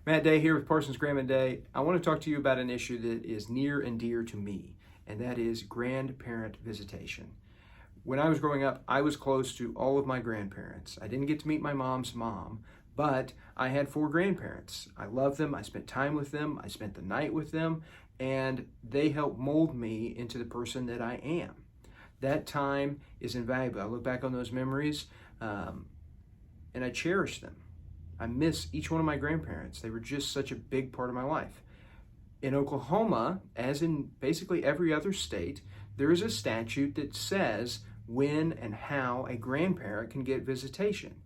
Matt Day here with Parsons Grandma Day. I want to talk to you about an issue that is near and dear to me, and that is grandparent visitation. When I was growing up, I was close to all of my grandparents. I didn't get to meet my mom's mom, but I had 4 grandparents. I loved them. I spent time with them. I spent the night with them, and they helped mold me into the person that I am. That time is invaluable. I look back on those memories, and I cherish them. I miss each one of my grandparents. They were just such a big part of my life. In Oklahoma, as in basically every other state, there is a statute that says when and how a grandparent can get visitation.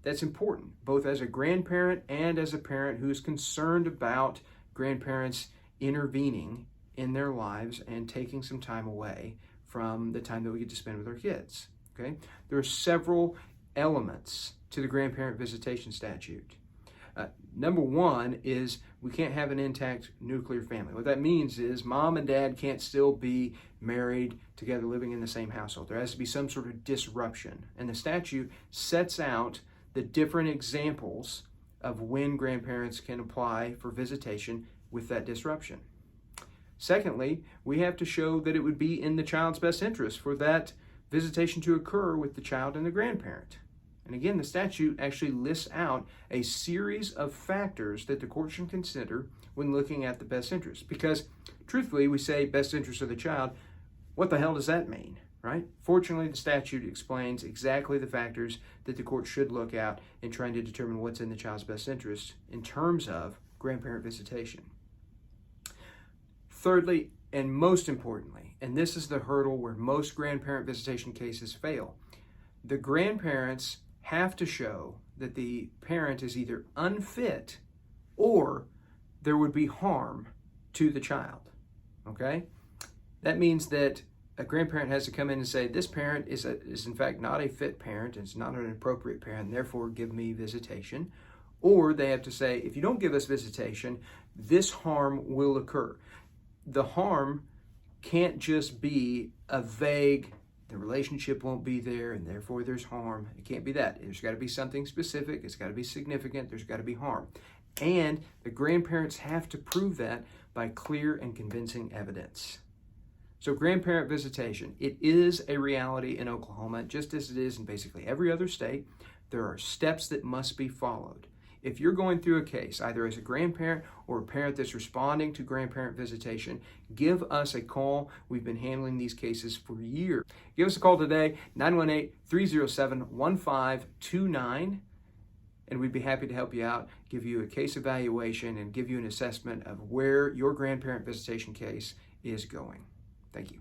That's important, both as a grandparent and as a parent who is concerned about grandparents intervening in their lives and taking some time away from the time that we get to spend with our kids. Okay? There are several elements to the grandparent visitation statute. Number one is we can't have an intact nuclear family. What that means is mom and dad can't still be married together, living in the same household. There has to be some sort of disruption. And the statute sets out the different examples of when grandparents can apply for visitation with that disruption. Secondly, we have to show that it would be in the child's best interest for that visitation to occur with the child and the grandparent. And again, the statute actually lists out a series of factors that the court should consider when looking at the best interest. Because truthfully, we say best interest of the child. What the hell does that mean, right? Fortunately, the statute explains exactly the factors that the court should look at in trying to determine what's in the child's best interest in terms of grandparent visitation. Thirdly, and most importantly, and this is the hurdle where most grandparent visitation cases fail, the grandparents have to show that the parent is either unfit or there would be harm to the child, okay? That means that a grandparent has to come in and say, this parent is in fact not a fit parent, it's not an appropriate parent, and therefore give me visitation. Or they have to say, if you don't give us visitation, this harm will occur. The harm can't just be a vague, the relationship won't be there and therefore there's harm. It can't be that. There's got to be something specific. It's got to be significant. There's got to be harm. And the grandparents have to prove that by clear and convincing evidence. So grandparent visitation, it is a reality in Oklahoma, just as it is in basically every other state. There are steps that must be followed. If you're going through a case, either as a grandparent or a parent that's responding to grandparent visitation, give us a call. We've been handling these cases for years. Give us a call today, 918-307-1529, and we'd be happy to help you out, give you a case evaluation, and give you an assessment of where your grandparent visitation case is going. Thank you.